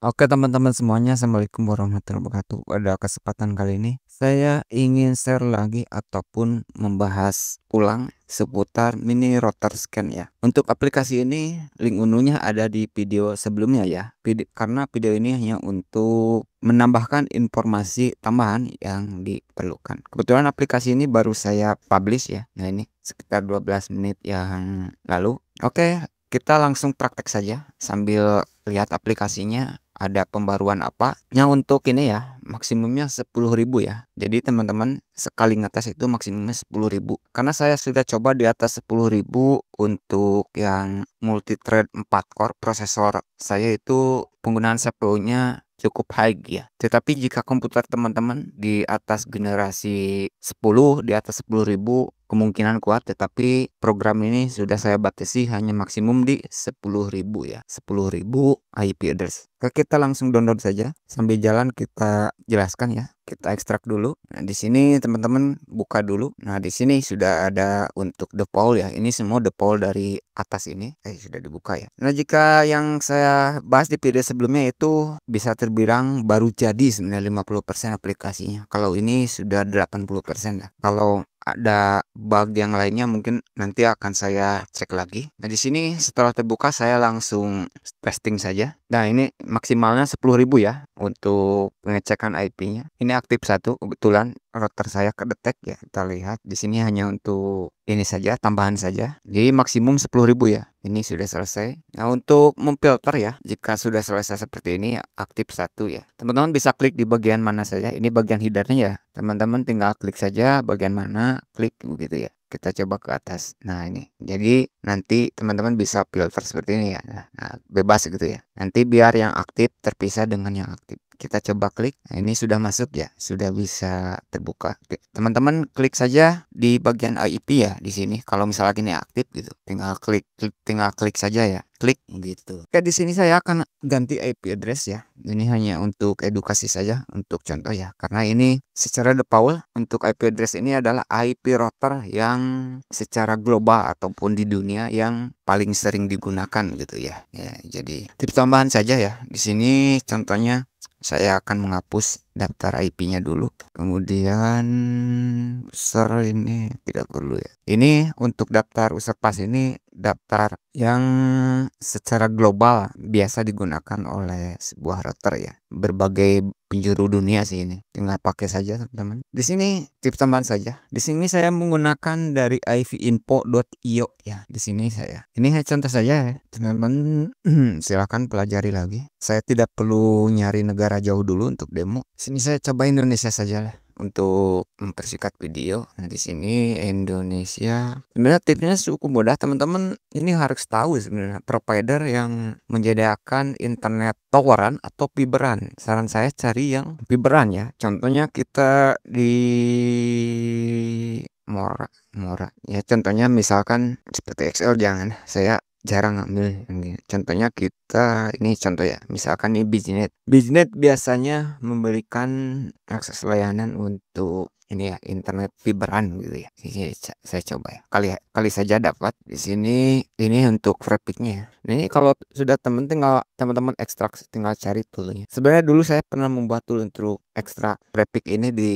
Oke teman-teman semuanya, assalamualaikum warahmatullahi wabarakatuh. Pada kesempatan kali ini saya ingin share lagi ataupun membahas ulang seputar mini router scan ya. Untuk aplikasi ini link unduhnya ada di video sebelumnya ya. Karena video ini hanya untuk menambahkan informasi tambahan yang diperlukan. Kebetulan aplikasi ini baru saya publish ya. Nah ini sekitar 12 menit yang lalu. Oke, kita langsung praktek saja sambil lihat aplikasinya ada pembaruan apa. Yang untuk ini ya, maksimumnya 10.000 ya. Jadi teman-teman sekali ngetes itu maksimumnya 10.000. Karena saya sudah coba di atas 10.000 untuk yang multi thread 4 core prosesor saya itu penggunaan CPU-nya cukup high ya. Tetapi jika komputer teman-teman di atas generasi 10, di atas 10.000 kemungkinan kuat, tetapi program ini sudah saya batasi hanya maksimum di 10.000 ya. 10.000 IP address. Oke, kita langsung download saja. Sambil jalan kita jelaskan ya. Kita ekstrak dulu. Nah, di sini teman-teman buka dulu. Nah, di sini sudah ada untuk default ya. Ini semua default dari atas ini. Sudah dibuka ya. Nah, jika yang saya bahas di video sebelumnya itu bisa terbilang baru jadi sebenarnya 50% aplikasinya. Kalau ini sudah 80% lah. Kalau ada bug yang lainnya mungkin nanti akan saya cek lagi. Nah, di sini setelah terbuka saya langsung testing saja. Nah, ini maksimalnya 10.000 ya untuk pengecekan IP-nya. Ini aktif satu, kebetulan router saya kedetek ya. Kita lihat di sini hanya untuk ini saja, tambahan saja. Jadi maksimum 10.000 ya. Ini sudah selesai. Nah, untuk memfilter ya, jika sudah selesai seperti ini aktif satu ya. Teman-teman bisa klik di bagian mana saja. Ini bagian headernya ya. Teman-teman tinggal klik saja bagian mana, klik begitu ya. Kita coba ke atas. Nah, ini. Jadi nanti teman-teman bisa filter seperti ini ya. Nah, bebas gitu ya. Nanti biar yang aktif terpisah dengan yang aktif. Kita coba klik. Nah, ini sudah masuk ya. Sudah bisa terbuka. Teman-teman klik saja di bagian IP ya di sini. Kalau misalnya ini aktif gitu, tinggal klik saja ya. Klik gitu. Oke, di sini saya akan ganti IP address ya. Ini hanya untuk edukasi saja, untuk contoh ya. Karena ini secara default untuk IP address ini adalah IP router yang secara global ataupun di dunia yang paling sering digunakan gitu ya. Ya, jadi tips tambahan saja ya. Di sini contohnya saya akan menghapus daftar IP-nya dulu. Kemudian user ini tidak perlu ya. Ini untuk daftar user pass ini daftar yang secara global biasa digunakan oleh sebuah router ya. Berbagai penjuru dunia sih ini. Tinggal pakai saja teman-teman. Di sini tips tambahan saja. Di sini saya menggunakan dari ivinfo.io ya. Di sini saya. Ini hanya contoh saja ya. Teman-teman silakan pelajari lagi. Saya tidak perlu nyari negara jauh dulu untuk demo. Sini saya coba Indonesia saja lah untuk mempersingkat video. Nah, di sini Indonesia. Sebenarnya tipsnya cukup mudah teman-teman. Ini harus tahu sebenarnya provider yang menyediakan internet toweran atau fiberan. Saran saya cari yang fiberan ya. Contohnya kita di Mora. Ya contohnya misalkan seperti XL jangan. Saya jarang ngambil yang gini. Contohnya kita ini contoh ya, misalkan ini Biznet. Biznet biasanya memberikan akses layanan untuk ini ya internet fiberan gitu ya. Saya coba ya. Kali saja dapat di sini. Ini untuk trafficnya ya. Ini kalau sudah teman-teman ekstrak tinggal cari toolnya. Sebenarnya dulu saya pernah membuat tool untuk ekstrak traffic ini di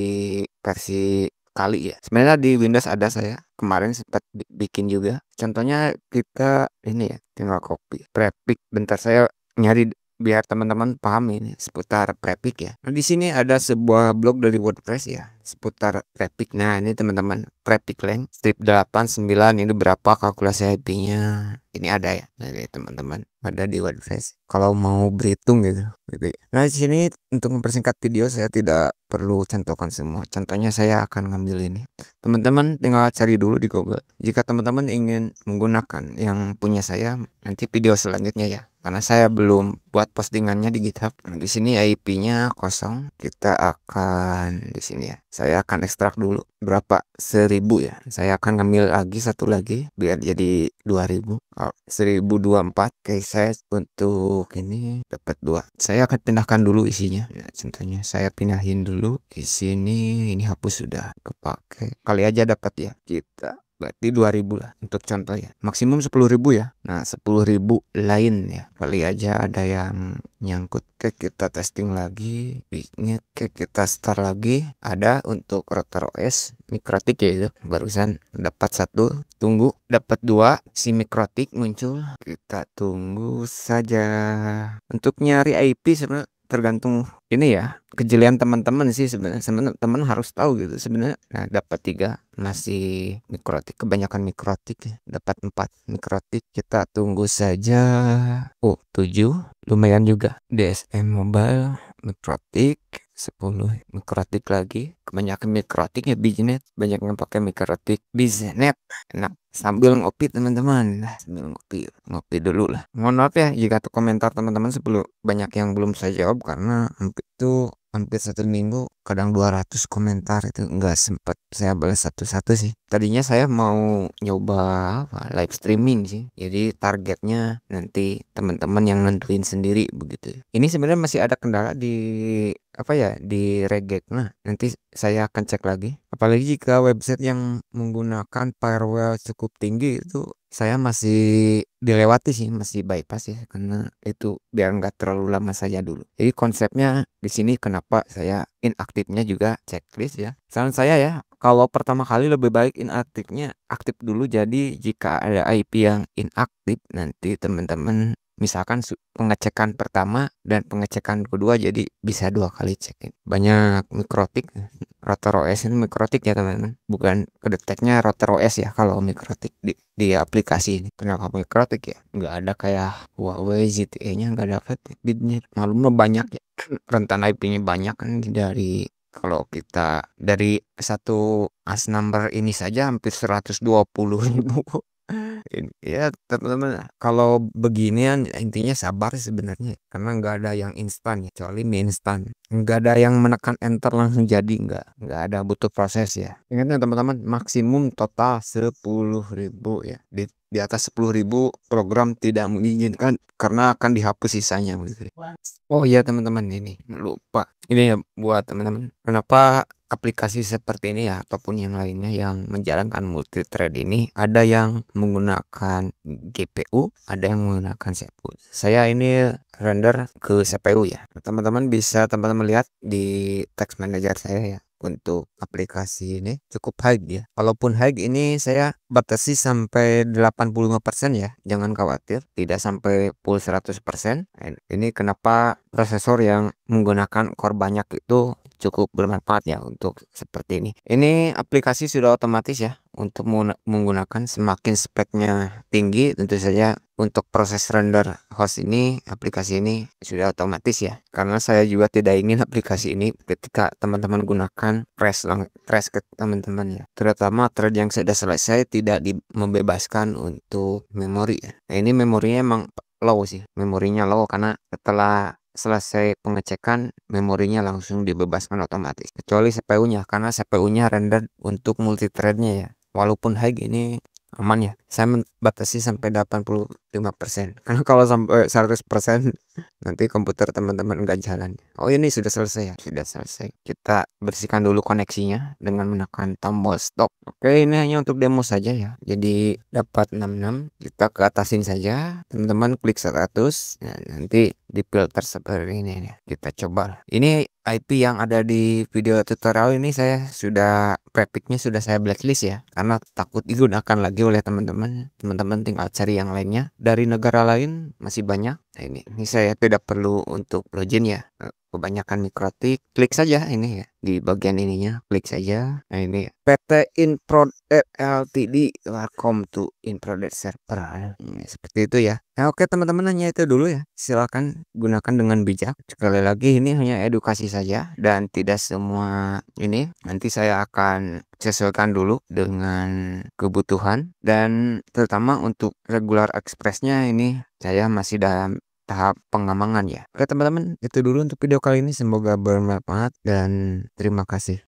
versi kali ya. Sebenarnya di Windows ada, saya kemarin sempat bikin juga. Contohnya kita ini ya, tinggal copy prefix. Bentar saya nyari biar teman-teman paham ini seputar prefix ya. Nah, di sini ada sebuah blog dari WordPress ya seputar prefix. Nah, ini teman-teman prefix length strip 89 ini berapa kalkulasi IP-nya. Ini ada ya dari teman-teman. Ada di WordPress. Kalau mau berhitung gitu. Ya. Nah, di sini untuk mempersingkat video saya tidak perlu contohkan semua. Contohnya saya akan ngambil ini. Teman-teman tinggal cari dulu di Google. Jika teman-teman ingin menggunakan yang punya saya, nanti video selanjutnya ya. Karena saya belum buat postingannya di GitHub. Nah, di sini IP-nya kosong. Kita akan di sini ya. Saya akan ekstrak dulu berapa 1.000 ya. Saya akan ngambil lagi satu lagi biar jadi 2.000. 1024. Oke, saya untuk ini dapat 2. Saya akan pindahkan dulu isinya. Ya, contohnya saya pindahin dulu di sini. Ini hapus sudah kepake. Kali aja dapat ya. Kita berarti 2.000 lah untuk contoh ya, maksimum 10.000 ya. Nah 10.000 lain ya, kali aja ada yang nyangkut. Oke, kita testing lagi, ini oke, kita start lagi. Ada untuk router OS Mikrotik ya, itu barusan dapat satu, tunggu dapat dua, si Mikrotik muncul, kita tunggu saja. Untuk nyari IP sebenarnya tergantung ini ya, kejelian teman-teman sih sebenarnya. Teman harus tahu gitu sebenarnya. Nah dapat tiga, masih Mikrotik, kebanyakan Mikrotik ya. Dapat 4 Mikrotik, kita tunggu saja. Oh 7, lumayan juga. DSM Mobile Mikrotik 10 Mikrotik lagi, kebanyakan Mikrotik ya. Biznet banyak yang pakai Mikrotik. Biznet enak sambil ngopi teman-teman. Nah, sambil ngopi dulu lah. Mohon maaf ya jika tuh komentar teman-teman sebelum banyak yang belum saya jawab, karena hampir 1 minggu kadang 200 komentar, itu nggak sempet saya balas satu-satu sih. Tadinya saya mau nyoba live streaming sih, jadi targetnya nanti teman-teman yang nentuin sendiri begitu. Ini sebenarnya masih ada kendala di di reggae. Nah nanti saya akan cek lagi, apalagi jika website yang menggunakan firewall cukup tinggi, itu saya masih dilewati sih, masih bypass ya, karena itu biar nggak terlalu lama saja dulu. Jadi konsepnya di sini kenapa saya inaktifnya juga checklist ya. Saran saya ya, kalau pertama kali lebih baik inaktifnya aktif dulu. Jadi jika ada IP yang inaktif, nanti teman-teman misalkan pengecekan pertama dan pengecekan kedua, jadi bisa 2 kali cekin. Banyak Mikrotik, router OS ini Mikrotik ya teman-teman, bukan kedeteknya router OS ya kalau Mikrotik di aplikasi ini. Kenapa Mikrotik ya? Nggak ada kayak Huawei ZTE nya, nggak dapat bitnya, malumnya banyak ya. Rentan IP-nya banyak kan, kalau kita dari satu as number ini saja hampir 120.000. Ya teman-teman, kalau beginian intinya sabar sebenarnya, karena nggak ada yang instan ya, kecuali mie instan. Nggak ada yang menekan enter langsung jadi, nggak ada, butuh proses ya. Ingat ya teman-teman, maksimum total 10.000 ya. Di atas 10.000 program tidak mengizinkan, karena akan dihapus sisanya begitu. Oh iya teman-teman, ini lupa. Ini ya buat teman-teman, kenapa aplikasi seperti ini ya ataupun yang lainnya yang menjalankan multi thread ini, ada yang menggunakan GPU, ada yang menggunakan CPU. Saya ini render ke CPU ya. Teman-teman bisa lihat di text manager saya ya. Untuk aplikasi ini cukup high ya. Walaupun high ini saya batasi sampai 85% ya. Jangan khawatir, tidak sampai full 100%. Ini kenapa prosesor yang menggunakan core banyak itu cukup bermanfaat ya untuk seperti ini. Ini aplikasi sudah otomatis ya untuk menggunakan, semakin speknya tinggi tentu saja untuk proses render host ini, aplikasi ini sudah otomatis ya. Karena saya juga tidak ingin aplikasi ini ketika teman-teman gunakan crash ke teman-teman ya. Terutama thread yang sudah selesai tidak membebaskan untuk memori ya. Nah, ini memorinya emang low sih, memorinya low karena setelah selesai pengecekan memorinya langsung dibebaskan otomatis, kecuali CPU-nya, karena CPU-nya render untuk multithreadnya ya. Walaupun high ini aman ya, saya batasi sampai 85%, karena kalau sampai 100% nanti komputer teman-teman nggak jalan. Oh ini sudah selesai ya, sudah selesai. Kita bersihkan dulu koneksinya dengan menekan tombol stop. Oke, ini hanya untuk demo saja ya, jadi dapat 66, kita ke atasin saja teman-teman, klik 100. Nah, nanti di filter seperti ini nih, kita coba. Ini IP yang ada di video tutorial ini saya sudah prefixnya sudah saya blacklist ya, karena takut digunakan lagi oleh teman-teman. Teman-teman tinggal cari yang lainnya dari negara lain, masih banyak. Nah, ini saya tidak perlu untuk login ya. Kebanyakan Mikrotik, klik saja ini ya, di bagian ininya klik saja. Nah ini PT Infrared Ltd, welcome to Infrared server. Seperti itu ya. Nah oke teman-teman, hanya itu dulu ya, silakan gunakan dengan bijak. Sekali lagi ini hanya edukasi saja dan tidak semua ini, nanti saya akan sesuaikan dulu dengan kebutuhan, dan terutama untuk regular expressnya ini saya masih dalam tahap pengembangan ya. Oke teman-teman, itu dulu untuk video kali ini, semoga bermanfaat dan terima kasih.